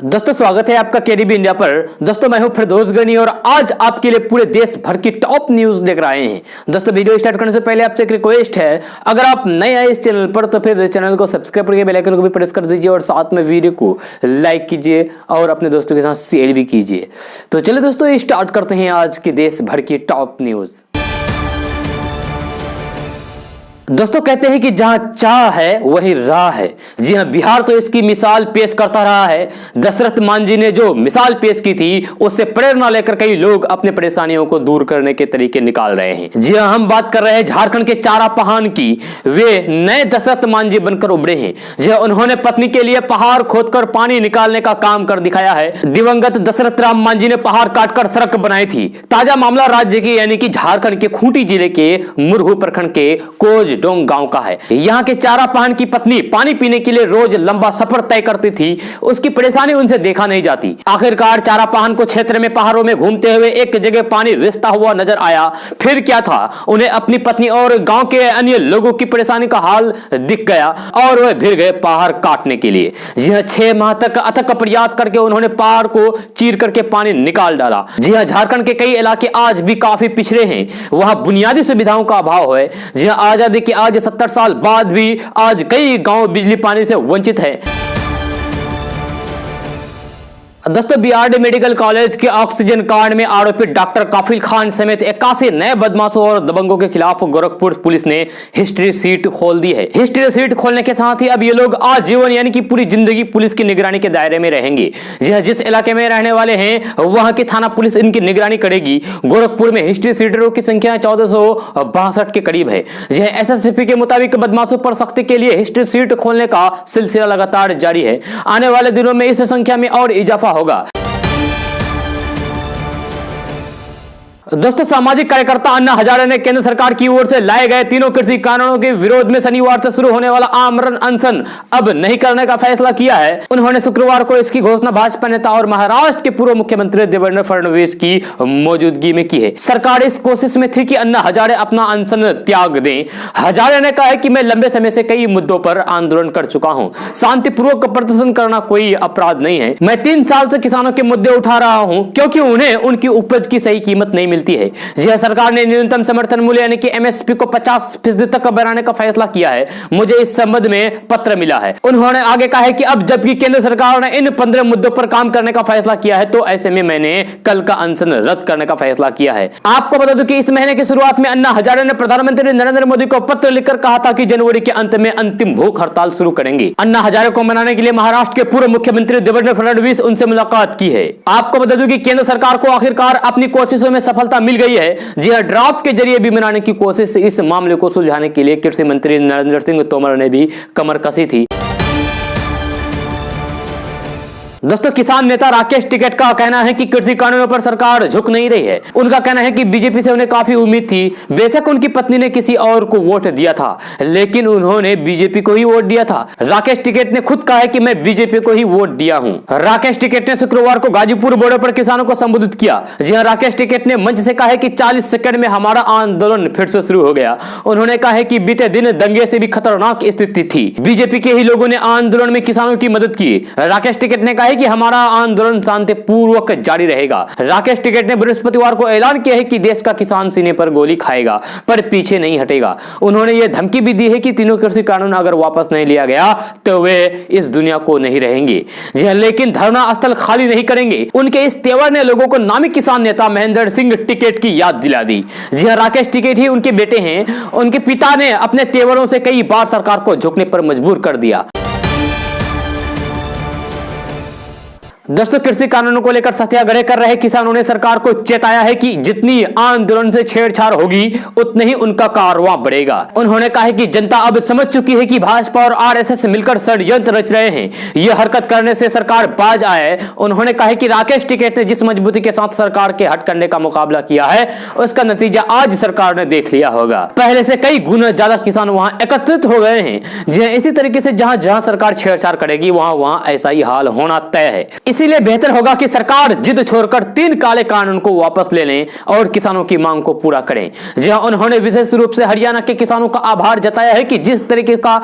दोस्तों स्वागत है आपका केडीबी इंडिया पर। दोस्तों मैं हूं फिरदौस गनी और आज आपके लिए पूरे देश भर की टॉप न्यूज लेकर आए हैं। दोस्तों वीडियो स्टार्ट करने से पहले आपसे एक रिक्वेस्ट है, अगर आप नए आए इस चैनल पर तो फिर चैनल को सब्सक्राइब करके बेल आइकन को भी प्रेस कर दीजिए और साथ में वीडियो को लाइक कीजिए और अपने दोस्तों के साथ शेयर भी कीजिए। तो चलिए दोस्तों स्टार्ट करते हैं आज के देश भर की टॉप न्यूज। दोस्तों कहते हैं कि जहां चाह है वही राह है। जी हां, बिहार तो इसकी मिसाल पेश करता रहा है। दशरथ मांझी ने जो मिसाल पेश की थी उससे प्रेरणा लेकर कई लोग अपने परेशानियों को दूर करने के तरीके निकाल रहे हैं। जी हां, हम बात कर रहे हैं झारखंड के चारापहान की। वे नए दशरथ मांझी बनकर उभरे हैं। जी हां, उन्होंने पत्नी के लिए पहाड़ खोदकर पानी निकालने का काम कर दिखाया है। दिवंगत दशरथ राम मांझी ने पहाड़ काटकर सड़क बनाई थी। ताजा मामला राज्य के यानी कि झारखंड के खूंटी जिले के मुरहू प्रखंड के कोज डोंग गांव का है। यहां के चारापहान की पत्नी पानी पीने के लिए रोज लंबा सफर तय करती थी। उसकी परेशानी उनसे देखा नहीं जाती। आखिरकार चारापहान को क्षेत्र में पहाड़ों में घूमते हुए एक जगह पानी रिसता हुआ नजर आया। फिर क्या था, उन्हें अपनी पत्नी और गांव के अन्य लोगों की परेशानी का हाल दिख गया और वह भिड़ गए पहाड़ काटने के लिए। यह 6 माह तक अथक प्रयास करके उन्होंने पहाड़ को चीर करके पानी निकाल डाला। जी हां, झारखंड के कई इलाके आज भी काफी पिछड़े हैं। वहां बुनियादी सुविधाओं का अभाव है। जी हां, आजादी के आज 70 साल बाद भी आज कई गांव बिजली पानी से वंचित है। दोस्तों बीआरडी मेडिकल कॉलेज के ऑक्सीजन कांड में आरोपित डॉक्टर काफिल खान समेत 81 नए बदमाशों और दबंगों के खिलाफ गोरखपुर पुलिस ने हिस्ट्री सीट खोल दी है। हिस्ट्री सीट खोलने के साथ ही अब ये लोग आजीवन यानी कि पूरी जिंदगी पुलिस की निगरानी के दायरे में रहेंगे। जिस इलाके में रहने वाले हैं वहां की थाना पुलिस इनकी निगरानी करेगी। गोरखपुर में हिस्ट्री सीटरों की संख्या 1462 के करीब है। एसएसपी के मुताबिक बदमाशों पर सख्ती के लिए हिस्ट्री सीट खोलने का सिलसिला लगातार जारी है। आने वाले दिनों में इस संख्या में और इजाफा होगा। दोस्तों सामाजिक कार्यकर्ता अन्ना हजारे ने केंद्र सरकार की ओर से लाए गए तीनों कृषि कानूनों के विरोध में शनिवार से शुरू होने वाला आमरण अनशन अब नहीं करने का फैसला किया है। उन्होंने शुक्रवार को इसकी घोषणा भाजपा नेता और महाराष्ट्र के पूर्व मुख्यमंत्री देवेंद्र फडणवीस की मौजूदगी में की है। सरकार इस कोशिश में थी कि अन्ना हजारे अपना अनशन त्याग दें। हजारे ने कहा है कि मैं लंबे समय से कई मुद्दों पर आंदोलन कर चुका हूं। शांतिपूर्वक प्रदर्शन करना कोई अपराध नहीं है। मैं 3 साल से किसानों के मुद्दे उठा रहा हूं क्योंकि उन्हें उनकी उपज की सही कीमत नहीं मिलती है। जी सरकार ने न्यूनतम समर्थन मूल्य यानी कि एमएसपी को 50% तक बढ़ाने का फैसला किया है। मुझे इस संबंध में पत्र मिला है। उन्होंने आगे कहा है कि अब जबकि केंद्र सरकार ने इन 15 मुद्दों पर काम करने का फैसला किया है तो ऐसे में मैंने कल का अनशन रद्द करने का फैसला किया है। आपको बता दूं कि इस महीने की शुरुआत में अन्ना हजारे ने प्रधानमंत्री नरेंद्र मोदी को पत्र लिखकर कहा था कि जनवरी के अंत में अंतिम भूख हड़ताल शुरू करेंगे। अन्ना हजारे को मनाने के लिए महाराष्ट्र के पूर्व मुख्यमंत्री देवेंद्र फडणवीस उनसे मुलाकात की है। आपको बता दूं कि केंद्र सरकार को आखिरकार अपनी कोशिशों में सफलता मिल गई है। जी हां, ड्राफ्ट के जरिए भी मनाने की कोशिश इस मामले को सुलझाने के लिए कृषि मंत्री नरेंद्र सिंह तोमर ने भी कमर कसी थी। दोस्तों किसान नेता राकेश टिकैत का कहना है कि कृषि कानूनों पर सरकार झुक नहीं रही है। उनका कहना है कि बीजेपी से उन्हें काफी उम्मीद थी। बेशक उनकी पत्नी ने किसी और को वोट दिया था लेकिन उन्होंने बीजेपी को ही वोट दिया था। राकेश टिकैत ने खुद कहा है कि मैं बीजेपी को ही वोट दिया हूं। राकेश टिकैत ने शुक्रवार को गाजीपुर बॉर्डर पर किसानों को संबोधित किया। जी हां, राकेश टिकैत ने मंच से कहा है कि 40 सेकंड में हमारा आंदोलन फिर से शुरू हो गया। उन्होंने कहा है कि बीते दिन दंगे से भी खतरनाक स्थिति थी। बीजेपी के ही लोगों ने आंदोलन में किसानों की मदद की। राकेश टिकैत ने कहा कि हमारा आंदोलन शांतिपूर्वक जारी रहेगा। राकेश टिकैत ने बृहस्पतिवार को ऐलान किया है कि देश का किसान सीने पर गोली खाएगा पर पीछे नहीं हटेगा। उन्होंने यह धमकी भी दी है कि तीनों कृषि कानून अगर वापस नहीं लिया गया तो वे इस दुनिया को नहीं रहेंगे। लेकिन धरना स्थल खाली नहीं करेंगे। उनके इस तेवर ने लोगों को नामी किसान नेता महेंद्र सिंह टिकैत की याद दिला दी। जी हां, राकेश टिकैत ही उनके बेटे हैं। उनके पिता ने अपने तेवरों से कई बार सरकार को झुकने पर मजबूर कर दिया। दोस्तों कृषि कानूनों को लेकर सत्याग्रह कर रहे किसानों ने सरकार को चेताया है कि जितनी आंदोलन से छेड़छाड़ होगी उतने ही उनका कारवां बढ़ेगा। उन्होंने कहा है कि जनता अब समझ चुकी है कि भाजपा और आरएसएस मिलकर षड्यंत्र रच रहे हैं। यह हरकत करने से सरकार बाज आए। उन्होंने कहा है कि राकेश टिकैत ने जिस मजबूती के साथ सरकार के हट करने का मुकाबला किया है उसका नतीजा आज सरकार ने देख लिया होगा। पहले से कई गुना ज्यादा किसान वहां एकत्रित हो गए हैं। इसी तरीके से जहां जहां सरकार छेड़छाड़ करेगी वहां वहां ऐसा ही हाल होना तय है। इसीलिए बेहतर होगा कि सरकार जिद छोड़कर 3 काले कानून को वापस ले लें और किसानों की मांग को पूरा करें। जी हां, उन्होंने विशेष रूप से हरियाणा के किसानों का आभार जताया है कि जिस तरीके का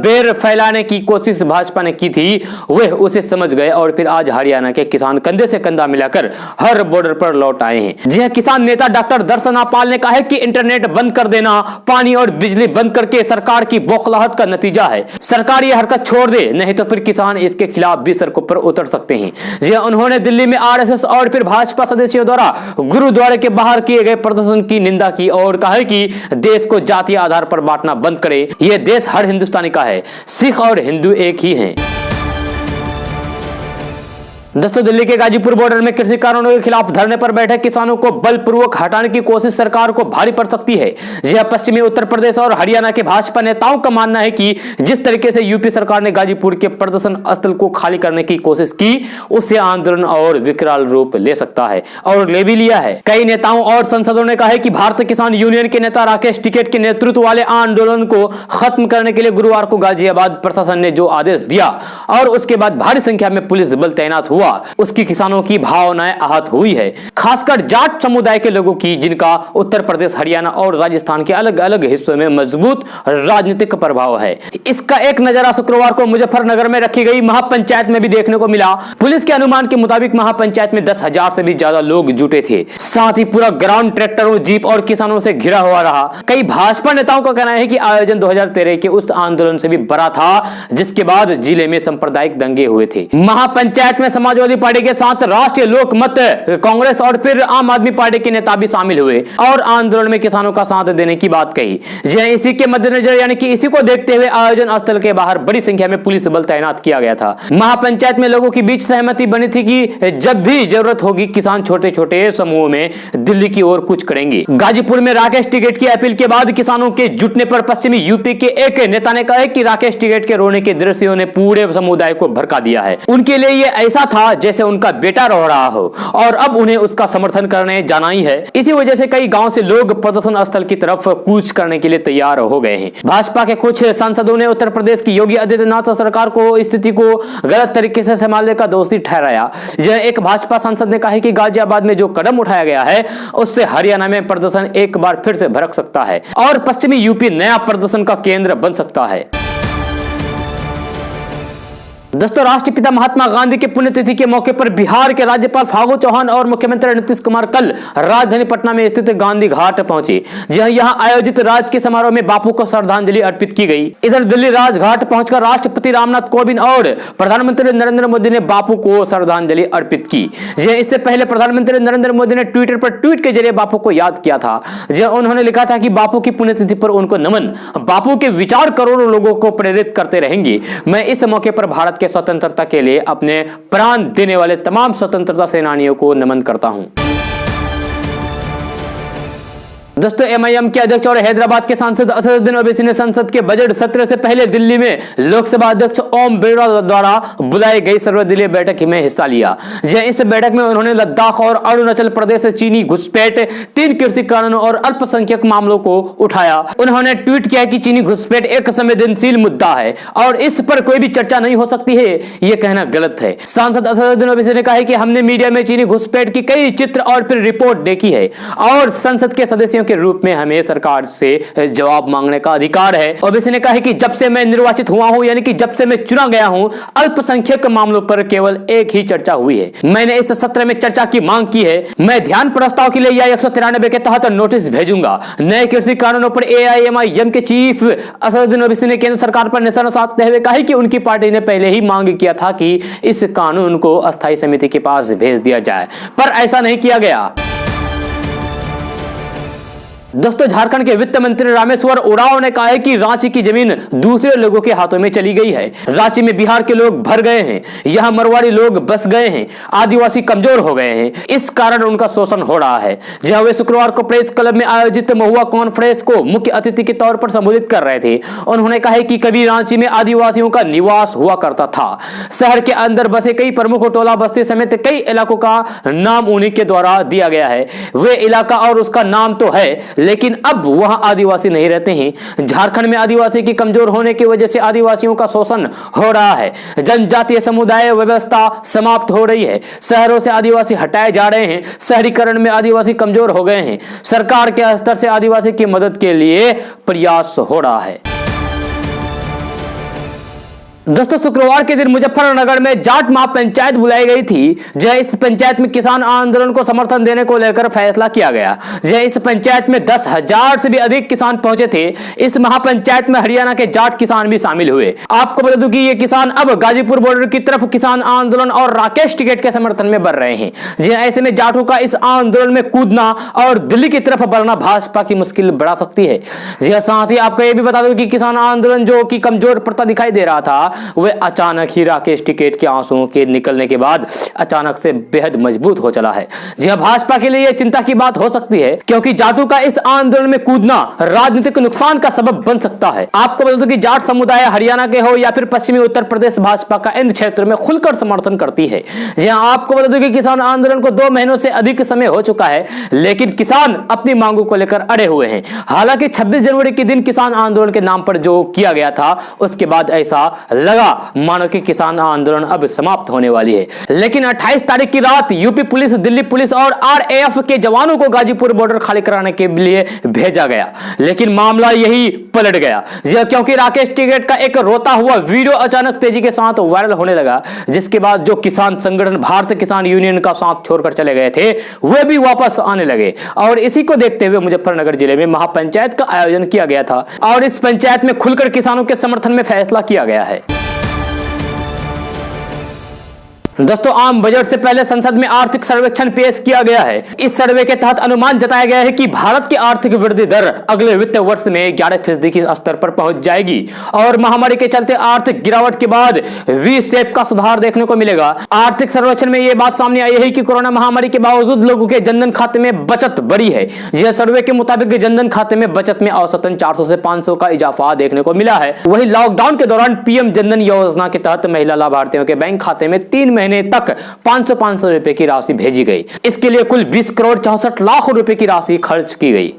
बेर फैलाने की कोशिश भाजपा ने की थी वे उसे समझ गए और फिर आज हरियाणा के किसान कंधे से कंधा मिलाकर हर बॉर्डर पर लौट आए हैं। जी हां, किसान नेता डॉक्टर दर्शना पाल ने कहा है कि इंटरनेट बंद कर देना, पानी और बिजली बंद करके सरकार की बौखलाहट का नतीजा है। सरकार यह हरकत छोड़ दे, नहीं तो फिर किसान इसके खिलाफ भी सड़कों पर उतर सकते हैं। जी हां, उन्होंने दिल्ली में आरएसएस और फिर भाजपा सदस्यों द्वारा गुरुद्वारे के बाहर किए गए प्रदर्शन की निंदा की और कहा कि देश को जातीय आधार पर बांटना बंद करे। यह देश हर हिंदुस्तानी का है, सिख और हिंदू एक ही हैं। दोस्तों, दिल्ली के गाजीपुर बॉर्डर में कृषि कानूनों के खिलाफ धरने पर बैठे किसानों को बलपूर्वक हटाने की कोशिश सरकार को भारी पड़ सकती है। यह पश्चिमी उत्तर प्रदेश और हरियाणा के भाजपा नेताओं का मानना है कि जिस तरीके से यूपी सरकार ने गाजीपुर के प्रदर्शन स्थल को खाली करने की कोशिश की, उससे आंदोलन और विकराल रूप ले सकता है और ले भी लिया है। कई नेताओं और सांसदों ने कहा है कि भारतीय किसान यूनियन के नेता राकेश टिकैत के नेतृत्व वाले आंदोलन को खत्म करने के लिए गुरुवार को गाजियाबाद प्रशासन ने जो आदेश दिया और उसके बाद भारी संख्या में पुलिस बल तैनात हुआ, उसकी किसानों की भावनाएं आहत हुई है, खासकर जाट समुदाय के लोगों की, जिनका उत्तर प्रदेश, हरियाणा और राजस्थान के अलग अलग हिस्सों में मजबूत राजनीतिक प्रभाव है। इसका एक नजारा शुक्रवार को मुजफ्फरनगर में रखी गई महापंचायत में भी देखने को मिला। पुलिस के अनुमान के मुताबिक महापंचायत में 10,000 से भी ज्यादा लोग जुटे थे। साथ ही पूरा ग्राउंड ट्रैक्टरों, जीप और किसानों से घिरा हुआ रहा। कई भाजपा नेताओं का कहना है कि आयोजन 2013 के उस आंदोलन से भी बड़ा था जिसके बाद जिले में सांप्रदायिक दंगे हुए थे। महापंचायत में समाजवादी पार्टी के साथ राष्ट्रीय लोकमत, कांग्रेस और फिर आम आदमी पार्टी के नेता भी शामिल हुए और आंदोलन में किसानों का साथ देने की बात कही। इसी के मद्देनजर यानी कि इसी को देखते हुए आयोजन स्थल के बाहर बड़ी संख्या में पुलिस बल तैनात किया गया था। महापंचायत में लोगों के बीच सहमति बनी थी कि जब भी जरूरत होगी किसान छोटे छोटे समूहों में दिल्ली की ओर कूच करेंगे। गाजीपुर में राकेश टिकैत की अपील के बाद किसानों के जुटने पर पश्चिमी यूपी के एक नेता ने कहा कि राकेश टिकैत के रोने के दृश्यों ने पूरे समुदाय को भड़का दिया है। उनके लिए यह ऐसा था जैसे उनका बेटा रो रहा हो और अब उन्हें उसका समर्थन करने जाना ही है। इसी वजह से कई गांव से लोग प्रदर्शन स्थल की तरफ कूच करने के लिए तैयार हो गए हैं। भाजपा के कुछ सांसदों ने उत्तर प्रदेश की योगी आदित्यनाथ सरकार को स्थिति को गलत तरीके से संभालने का दोषी ठहराया। एक भाजपा सांसद ने कहा है कि गाजियाबाद में जो कदम उठाया गया है उससे हरियाणा में प्रदर्शन एक बार फिर से भड़क सकता है और पश्चिमी यूपी नया प्रदर्शन का केंद्र बन सकता है। दोस्तों, राष्ट्रपिता महात्मा गांधी के पुण्यतिथि के मौके पर बिहार के राज्यपाल फागू चौहान और मुख्यमंत्री नीतीश कुमार कल राजधानी पटना में स्थित गांधी घाट पहुंचे। यहां आयोजित राजकीय समारोह में बापू को श्रद्धांजलि अर्पित की गई। इधर दिल्ली राजघाट पहुंचकर राष्ट्रपति रामनाथ कोविंद और प्रधानमंत्री नरेंद्र मोदी ने बापू को श्रद्धांजलि अर्पित की। इससे पहले प्रधानमंत्री नरेंद्र मोदी ने ट्विटर पर ट्वीट के जरिए बापू को याद किया था। उन्होंने लिखा था कि बापू की पुण्यतिथि पर उनको नमन। बापू के विचार करोड़ों लोगों को प्रेरित करते रहेंगे। मैं इस मौके पर भारत के स्वतंत्रता के लिए अपने प्राण देने वाले तमाम स्वतंत्रता सेनानियों को नमन करता हूं। दोस्तों, एमआईएम के अध्यक्ष और हैदराबाद के सांसद असदुद्दीन ओवैसी ने संसद के बजट सत्र से पहले दिल्ली में लोकसभा अध्यक्ष ओम बिरला द्वारा बुलाई गई सर्वदलीय बैठक में हिस्सा लिया। इस बैठक में उन्होंने लद्दाख और अरुणाचल प्रदेश से चीनी घुसपैठ, 3 कृषि कानूनों और अल्पसंख्यक मामलों को उठाया। उन्होंने ट्वीट किया कि चीनी घुसपैठ एक संवेदनशील मुद्दा है और इस पर कोई भी चर्चा नहीं हो सकती है, यह कहना गलत है। सांसद असदुद्दीन ओवैसी ने कहा कि हमने मीडिया में चीनी घुसपैठ की कई चित्र और फिर रिपोर्ट देखी है और संसद के सदस्यों के रूप में हमें सरकार से जवाब मांगने का अधिकार है। ओवैसी ने कहा है कि जब से मैं निर्वाचित हुआ हूं, यानी कि जब से मैं चुना गया हूं, अल्पसंख्यक मामलों पर केवल एक ही चर्चा हुई है। मैंने इस सत्र में चर्चा की मांग की है। मैं ध्यान प्रस्ताव के लिए या 193 के तहत नोटिस भेजूंगा। नए कृषि कानूनों पर एआईएमआईएम के चीफ असदुद्दीन ओवैसी ने केंद्र सरकार पर निशाना साधते हुए कहा कि उनकी पार्टी ने पहले ही मांग किया था कि इस कानून को अस्थायी समिति के पास भेज दिया जाए, पर ऐसा नहीं किया गया। दोस्तों, झारखंड के वित्त मंत्री रामेश्वर उरांव ने कहा है कि रांची की जमीन दूसरे लोगों के हाथों में चली गई है। रांची में बिहार के लोग भर गए हैं, यहां मरवाड़ी लोग बस गए हैं, आदिवासी कमजोर हो गए हैं, इस कारण उनका शोषण हो रहा है। जहां वे शुक्रवार को प्रेस क्लब में आयोजित महुआ कॉन्फ्रेंस को मुख्य अतिथि के तौर पर संबोधित कर रहे थे। उन्होंने कहा कि कभी रांची में आदिवासियों का निवास हुआ करता था। शहर के अंदर बसे कई प्रमुख टोला बस्ती समेत कई इलाकों का नाम उन्हीं के द्वारा दिया गया है। वे इलाका और उसका नाम तो है, लेकिन अब वहां आदिवासी नहीं रहते हैं। झारखंड में आदिवासी की कमजोर होने की वजह से आदिवासियों का शोषण हो रहा है। जनजातीय समुदाय व्यवस्था समाप्त हो रही है। शहरों से आदिवासी हटाए जा रहे हैं। शहरीकरण में आदिवासी कमजोर हो गए हैं। सरकार के स्तर से आदिवासी की मदद के लिए प्रयास हो रहा है। दोस्तों, शुक्रवार के दिन मुजफ्फरनगर में जाट महापंचायत बुलाई गई थी। जहां इस पंचायत में किसान आंदोलन को समर्थन देने को लेकर फैसला किया गया। जहां इस पंचायत में 10,000 से भी अधिक किसान पहुंचे थे। इस महापंचायत में हरियाणा के जाट किसान भी शामिल हुए। आपको बता दूं कि ये किसान अब गाजीपुर बॉर्डर की तरफ किसान आंदोलन और राकेश टिकैत के समर्थन में बढ़ रहे हैं। जी ऐसे में जाटों का इस आंदोलन में कूदना और दिल्ली की तरफ बढ़ना भाजपा की मुश्किल बढ़ा सकती है। जी साथ ही आपको यह भी बता दूं कि किसान आंदोलन जो कि कमजोर पड़ता दिखाई दे रहा था, वह अचानक ही राकेश टिकैत के आंसुओं के निकलने के बाद अचानक से बेहद मजबूत हो चला है। जी हां, भाजपा के लिए यह चिंता की बात हो सकती है, क्योंकि जाटों का इस आंदोलन में कूदना राजनीतिक नुकसान का सबब बन सकता है। आपको बता दूं कि जाट समुदाय हरियाणा के हो या फिर पश्चिमी उत्तर प्रदेश, भाजपा का इन क्षेत्र में खुलकर समर्थन करती है। जी हां, आपको बता दूं कि किसान आंदोलन को 2 महीनों से अधिक समय हो चुका है, लेकिन किसान अपनी मांगों को लेकर अड़े हुए हैं। हालांकि 26 जनवरी के दिन किसान आंदोलन के नाम पर जो किया गया था, उसके बाद ऐसा लगा मानो कि किसान आंदोलन अब समाप्त होने वाली है। लेकिन 28 तारीख की रात यूपी पुलिस, दिल्ली पुलिस और आरएएफ के जवानों को गाजीपुर बॉर्डर खाली कराने के लिए भेजा गया। लेकिन मामला यही पलट गया, क्योंकि राकेश टिकैत का एक रोता हुआ वीडियो अचानक तेजी के साथ वायरल होने लगा, जिसके बाद जो किसान संगठन भारतीय किसान यूनियन का साथ छोड़कर चले गए थे, वे भी वापस आने लगे। और इसी को देखते हुए मुजफ्फरनगर जिले में महापंचायत का आयोजन किया गया था और इस पंचायत में खुलकर किसानों के समर्थन में फैसला किया गया है। दोस्तों, आम बजट से पहले संसद में आर्थिक सर्वेक्षण पेश किया गया है। इस सर्वे के तहत अनुमान जताया गया है कि भारत की आर्थिक वृद्धि दर अगले वित्त वर्ष में 11% के स्तर पर पहुंच जाएगी और महामारी के चलते आर्थिक गिरावट के बाद वी शेप का सुधार देखने को मिलेगा। आर्थिक सर्वेक्षण में यह बात सामने आई है कि कोरोना महामारी के बावजूद लोगों के जनधन खाते में बचत बढ़ी है। यह सर्वे के मुताबिक जनधन खाते में बचत में औसतन 400 से 500 का इजाफा देखने को मिला है। वहीं लॉकडाउन के दौरान पीएम जनधन योजना के तहत महिला लाभार्थियों के बैंक खाते में 3 महीने तक 500 रुपए की राशि भेजी गई। इसके लिए कुल 20 करोड़ 64 लाख रुपए की राशि खर्च की गई।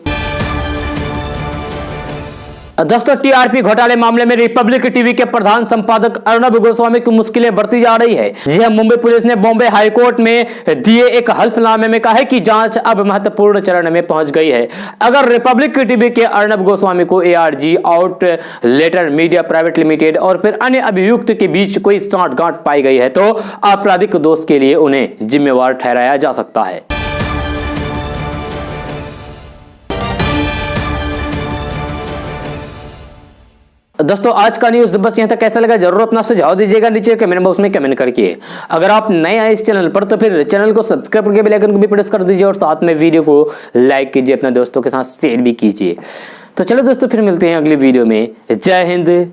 दोस्तों, टीआरपी घोटाले मामले में रिपब्लिक टीवी के प्रधान संपादक अर्नब गोस्वामी की मुश्किलें बढ़ती जा रही है। जी हां, मुंबई पुलिस ने बॉम्बे हाईकोर्ट में दिए एक हल्फनामे में कहा है कि जांच अब महत्वपूर्ण चरण में पहुंच गई है। अगर रिपब्लिक टीवी के अर्नब गोस्वामी को एआरजी आउटलेटर मीडिया प्राइवेट लिमिटेड और फिर अन्य अभियुक्त के बीच कोई सांठगांठ पाई गई है, तो आपराधिक दोष के लिए उन्हें जिम्मेवार ठहराया जा सकता है। दोस्तों, आज का न्यूज बस यहां तक। कैसा लगा जरूर अपना सुझाव दीजिएगा नीचे कमेंट बॉक्स में कमेंट करके। अगर आप नए आए इस चैनल पर तो फिर चैनल को सब्सक्राइब करके बेल आइकन को भी प्रेस कर दीजिए और साथ में वीडियो को लाइक कीजिए, अपने दोस्तों के साथ शेयर भी कीजिए। तो चलो दोस्तों, फिर मिलते हैं अगली वीडियो में। जय हिंद।